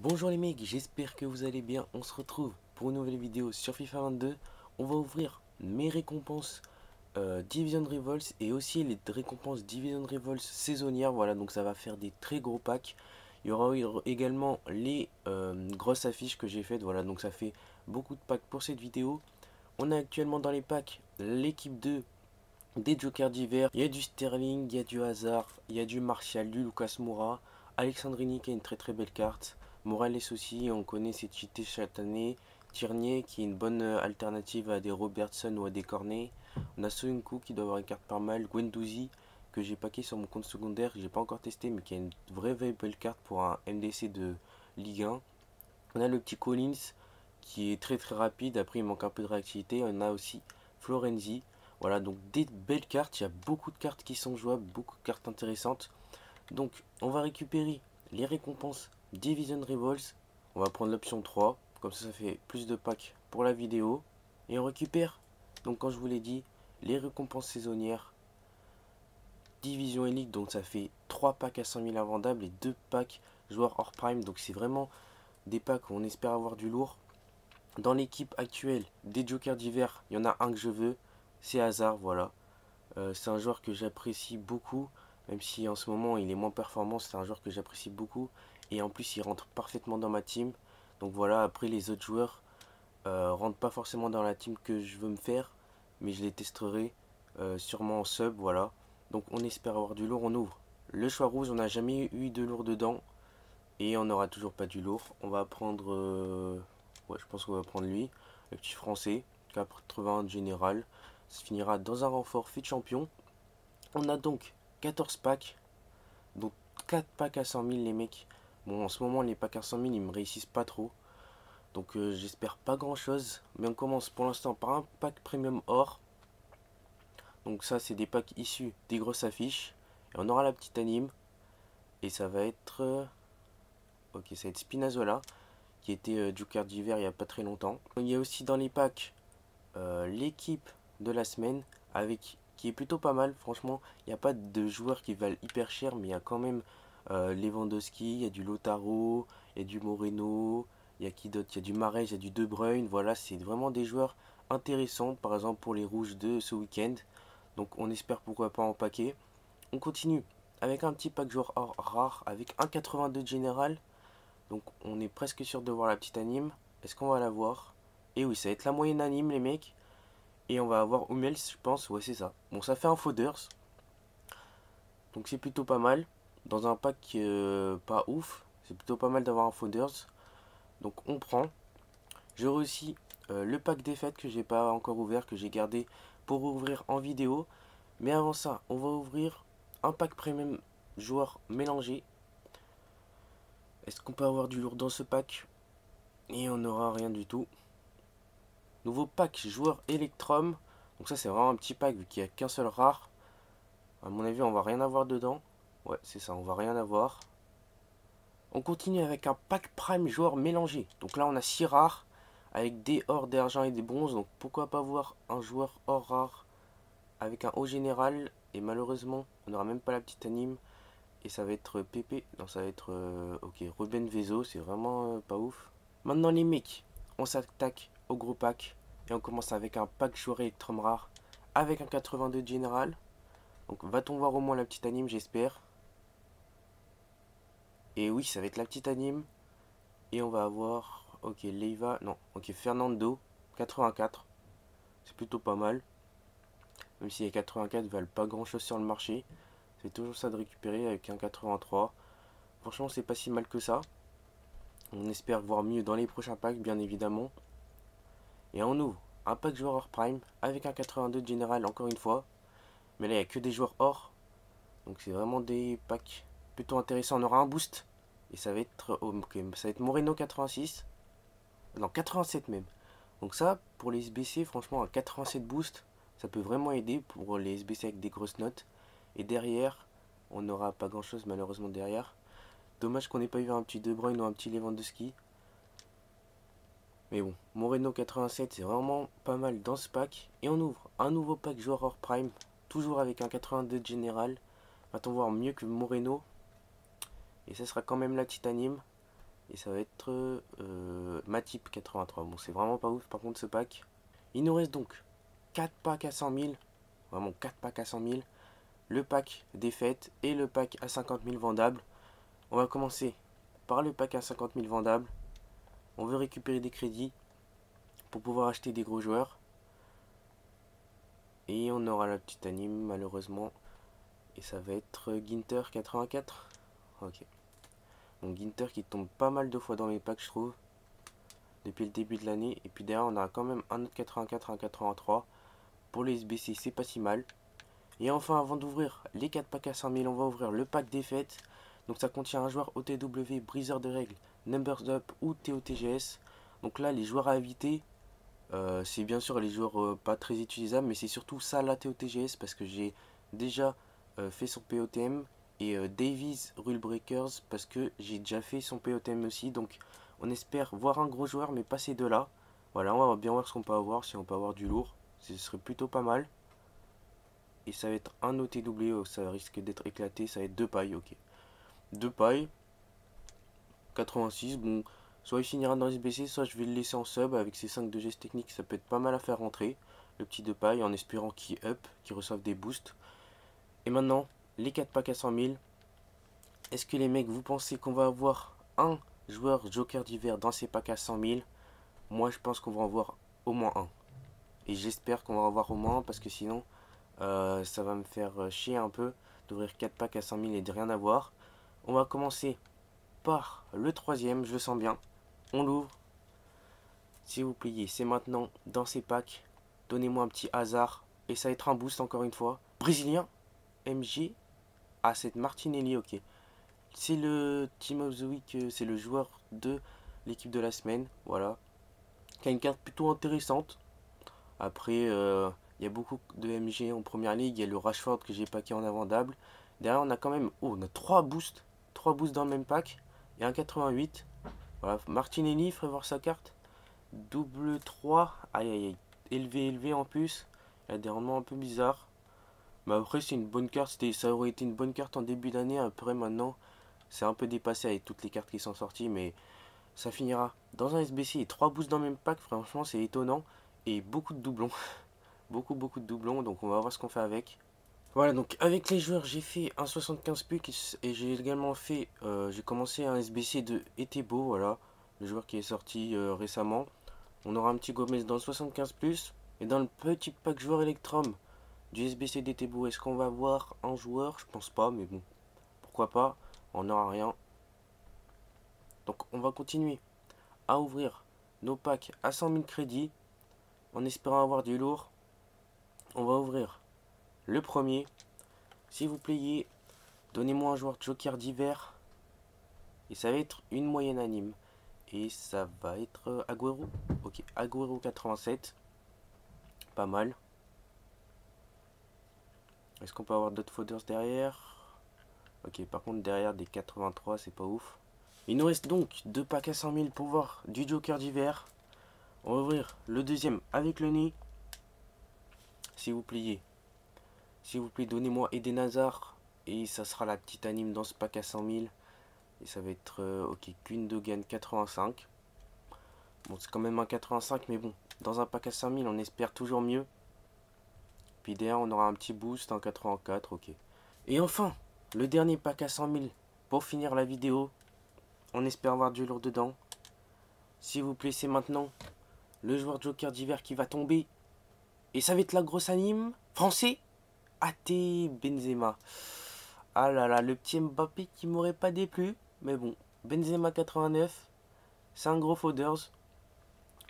Bonjour les mecs, j'espère que vous allez bien. On se retrouve pour une nouvelle vidéo sur FIFA 22. On va ouvrir mes récompenses Division Rivals et aussi les récompenses Division Rivals saisonnières. Voilà, donc ça va faire des très gros packs. Il y aura également les grosses affiches que j'ai faites. Voilà, donc ça fait beaucoup de packs pour cette vidéo. On a actuellement dans les packs l'équipe 2 des jokers d'hiver. Il y a du Sterling, il y a du Hazard, il y a du Martial, du Lucas Moura, Alexandrini qui a une très très belle carte. Morales aussi, on connaît ses cheatés chaque année. Tierney qui est une bonne alternative à des Robertson ou à des Cornet. On a Soyuncu qui doit avoir une carte pas mal. Guendouzi que j'ai packé sur mon compte secondaire, que j'ai pas encore testé mais qui a une vraie belle carte pour un MDC de Ligue 1. On a le petit Collins qui est très rapide, après il manque un peu de réactivité. On a aussi Florenzi. Voilà, donc des belles cartes, il y a beaucoup de cartes qui sont jouables, beaucoup de cartes intéressantes. Donc on va récupérer les récompenses Division Rivals. On va prendre l'option 3, comme ça fait plus de packs pour la vidéo. Et on récupère, donc quand je vous l'ai dit, les récompenses saisonnières Division Elite, donc ça fait 3 packs à 100 000 invendables et 2 packs joueurs hors prime. Donc c'est vraiment des packs où on espère avoir du lourd. Dans l'équipe actuelle des jokers d'hiver, il y en a un que je veux, c'est Hazard, voilà. C'est un joueur que j'apprécie beaucoup, même si en ce moment il est moins performant, c'est un joueur que j'apprécie beaucoup. Et en plus il rentre parfaitement dans ma team. Donc voilà, après les autres joueurs rentrent pas forcément dans la team que je veux me faire, mais je les testerai sûrement en sub, voilà. Donc on espère avoir du lourd, on ouvre. Le choix rouge, on n'a jamais eu de lourd dedans. Et on n'aura toujours pas du lourd. On va prendre... ouais, je pense qu'on va prendre lui. Le petit français. 80 général. Ça finira dans un renfort fit champion. On a donc 14 packs. Donc 4 packs à 100 000 les mecs. Bon, en ce moment les packs à 100 000 ils me réussissent pas trop. Donc j'espère pas grand chose. Mais on commence pour l'instant par un pack premium or. Donc ça c'est des packs issus des grosses affiches. Et on aura la petite anime. Et ça va être... ok, ça va être Spinazzola, qui était Joker d'hiver il n'y a pas très longtemps. Il y a aussi dans les packs l'équipe de la semaine avec qui est plutôt pas mal. Franchement, il n'y a pas de joueurs qui valent hyper cher, mais il y a quand même Lewandowski, il y a du Lautaro, il y a du Moreno, il y a qui d'autre? Il y a du Mahrez, il y a du De Bruyne. Voilà, c'est vraiment des joueurs intéressants, par exemple pour les Rouges de ce week-end. Donc on espère pourquoi pas en paquet. On continue avec un petit pack joueur rare avec un 82 de général. Donc on est presque sûr de voir la petite anime. Est-ce qu'on va la voir? Et oui, ça va être la moyenne anime les mecs. Et on va avoir Hummels, je pense. Ouais, c'est ça. Bon, ça fait un Fodders. Donc c'est plutôt pas mal. Dans un pack pas ouf. C'est plutôt pas mal d'avoir un Fodders. Donc on prend. J'aurai aussi le pack des fêtes que j'ai pas encore ouvert. Que j'ai gardé pour ouvrir en vidéo. Mais avant ça, on va ouvrir un pack premium joueur mélangé. Est-ce qu'on peut avoir du lourd dans ce pack? Et on n'aura rien du tout. Nouveau pack joueur Electrum. Donc ça c'est vraiment un petit pack vu qu'il n'y a qu'un seul rare. À mon avis on va rien avoir dedans. Ouais c'est ça, on va rien avoir. On continue avec un pack prime joueur mélangé. Donc là on a 6 rares avec des or, des argent et des bronzes. Donc pourquoi pas voir un joueur or rare avec un haut général. Et malheureusement on n'aura même pas la petite anime. Et ça va être PP. Non ça va être ok Ruben Vezo. C'est vraiment pas ouf. Maintenant les mecs, on s'attaque au gros pack. Et on commence avec un pack joueur Electrum rare avec un 82 de général. Donc va-t-on voir au moins la petite anime, j'espère. Et oui, ça va être la petite anime. Et on va avoir, ok, Leiva, non, ok, Fernando, 84. C'est plutôt pas mal. Même si les 84 valent pas grand-chose sur le marché. C'est toujours ça de récupérer avec un 83. Franchement, c'est pas si mal que ça. On espère voir mieux dans les prochains packs, bien évidemment. Et on ouvre un pack joueur hors prime avec un 82 de général, encore une fois. Mais là, il n'y a que des joueurs hors. Donc c'est vraiment des packs plutôt intéressants. On aura un boost. Et ça va être, okay, ça va être Moreno 86. Non, 87 même. Donc ça, pour les SBC, franchement, un 87 boost, ça peut vraiment aider pour les SBC avec des grosses notes. Et derrière, on n'aura pas grand chose malheureusement derrière. Dommage qu'on n'ait pas eu un petit De Bruyne ou un petit Lewandowski. Mais bon, Moreno 87, c'est vraiment pas mal dans ce pack. Et on ouvre un nouveau pack joueur hors prime, toujours avec un 82 de général. Va-t-on voir mieux que Moreno? Et ça sera quand même la petite anime. Et ça va être Matip 83. Bon, c'est vraiment pas ouf par contre ce pack. Il nous reste donc 4 packs à 100 000. Vraiment 4 packs à 100 000. Le pack des fêtes et le pack à 50 000 vendables. On va commencer par le pack à 50 000 vendables. On veut récupérer des crédits pour pouvoir acheter des gros joueurs. Et on aura la petite anime malheureusement. Et ça va être Ginter 84. Ok. Donc Ginter qui tombe pas mal de fois dans mes packs je trouve. Depuis le début de l'année. Et puis derrière on a quand même un autre 84, un 83. Pour les SBC c'est pas si mal. Et enfin avant d'ouvrir les 4 packs à 100 000 on va ouvrir le pack des fêtes. Donc ça contient un joueur OTW, briseur de règles, Numbers Up ou TOTGS. Donc là les joueurs à éviter. C'est bien sûr les joueurs pas très utilisables, mais c'est surtout ça la TOTGS parce que j'ai déjà fait son POTM et Davies Rule Breakers parce que j'ai déjà fait son POTM aussi. Donc on espère voir un gros joueur, mais pas ces deux-là. Voilà, on va bien voir ce qu'on peut avoir, si on peut avoir du lourd, ce serait plutôt pas mal. Et ça va être un OTW, ça risque d'être éclaté, ça va être 2 pailles, ok. 2 pailles, 86, bon. Soit il finira dans SBC, soit je vais le laisser en sub avec ses 5 de gestes techniques, ça peut être pas mal à faire rentrer. Le petit de paille en espérant qu'il up, qu'il reçoive des boosts. Et maintenant, les 4 packs à 100 000. Est-ce que les mecs, vous pensez qu'on va avoir un joueur joker d'hiver dans ces packs à 100 000? Moi, je pense qu'on va en avoir au moins un. Et j'espère qu'on va en avoir au moins un parce que sinon, ça va me faire chier un peu d'ouvrir 4 packs à 100 000 et de rien avoir. On va commencer par le troisième, je le sens bien. On l'ouvre. S'il vous plaît, c'est maintenant dans ces packs. Donnez-moi un petit hasard. Et ça va être un boost encore une fois. Brésilien. MG. Ah, c'est Martinelli, ok. C'est le Team of the Week. C'est le joueur de l'équipe de la semaine. Voilà. Qui a une carte plutôt intéressante. Après, il y a beaucoup de MG en première ligue. Il y a le Rashford que j'ai packé en invendable. Derrière, on a quand même... Oh, on a 3 boosts. 3 boosts dans le même pack. Et un 88. Voilà. Martinelli, il ferait voir sa carte. Double 3, aïe aïe aïe, élevé en plus, il y a des rendements un peu bizarres. Mais après c'est une bonne carte, ça aurait été une bonne carte en début d'année, après maintenant c'est un peu dépassé avec toutes les cartes qui sont sorties, mais ça finira dans un SBC et 3 boosts dans le même pack, franchement c'est étonnant. Et beaucoup de doublons, beaucoup de doublons, donc on va voir ce qu'on fait avec. Voilà, donc avec les joueurs j'ai fait un 75 pux et j'ai également fait, j'ai commencé un SBC de Etebo, voilà, le joueur qui est sorti récemment. On aura un petit Gomez dans le 75+. Et dans le petit pack joueur Electrum du SBC d'Etebo, est-ce qu'on va voir un joueur? Je pense pas, mais bon, pourquoi pas, on n'aura rien. Donc on va continuer à ouvrir nos packs à 100 000 crédits, en espérant avoir du lourd. On va ouvrir le premier. S'il vous plaît, donnez-moi un joueur joker d'hiver. Et ça va être une moyenne anime. Et ça va être Agüero. Ok, Agüero 87. Pas mal. Est-ce qu'on peut avoir d'autres folders derrière? Ok, par contre derrière des 83, c'est pas ouf. Il nous reste donc 2 packs à 100 000 pour voir du joker d'hiver. On va ouvrir le deuxième avec le nez. S'il vous plaît. S'il vous plaît, donnez-moi Eden Hazard. Et ça sera la petite anime dans ce pack à 100 000. Et ça va être, ok, Gundogan 85. Bon, c'est quand même un 85, mais bon. Dans un pack à 100 000, on espère toujours mieux. Puis derrière, on aura un petit boost en 84, ok. Et enfin, le dernier pack à 100 000 pour finir la vidéo. On espère avoir du lourd dedans. S'il vous plaît, c'est maintenant le joueur joker d'hiver qui va tomber. Et ça va être la grosse anime. Français, AT Benzema. Ah là là, le petit Mbappé qui m'aurait pas déplu. Mais bon, Benzema 89. C'est un gros folders.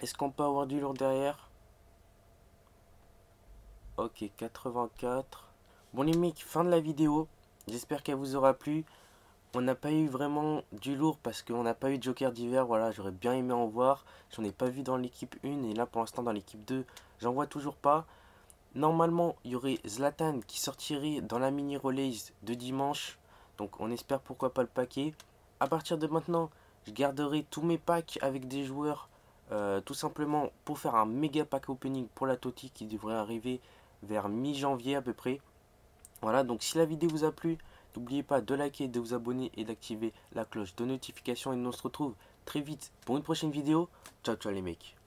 Est-ce qu'on peut avoir du lourd derrière? Ok, 84. Bon les mecs, fin de la vidéo. J'espère qu'elle vous aura plu. On n'a pas eu vraiment du lourd parce qu'on n'a pas eu de joker d'hiver. Voilà, j'aurais bien aimé en voir. J'en ai pas vu dans l'équipe 1 et là pour l'instant dans l'équipe 2, j'en vois toujours pas. Normalement, il y aurait Zlatan qui sortirait dans la mini release de dimanche. Donc on espère pourquoi pas le paquet. À partir de maintenant, je garderai tous mes packs avec des joueurs tout simplement pour faire un méga pack opening pour la Toti qui devrait arriver vers mi-janvier à peu près. Voilà, donc si la vidéo vous a plu, n'oubliez pas de liker, de vous abonner et d'activer la cloche de notification. Et nous on se retrouve très vite pour une prochaine vidéo. Ciao ciao les mecs.